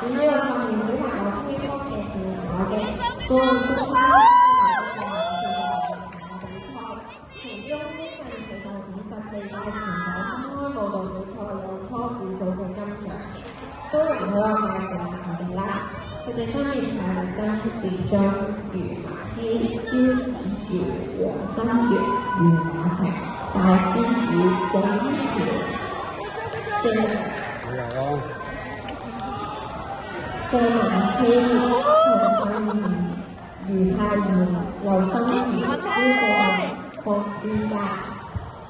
主要訓練小朋友恢復嘅自我嘅個人觀察其中呢份其實54屆全港公開舞蹈比賽有初步組嘅金獎，都容許我介紹下佢哋啦。佢哋分別係曾志忠、余華希、蕭子瑜、楊新月、余雅晴、大師與鄭橋、鄭文希、陳慧妍、余泰妍、劉心怡、朱國霍之嘉，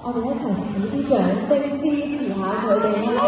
我哋一齊俾啲掌聲支持下佢哋啦！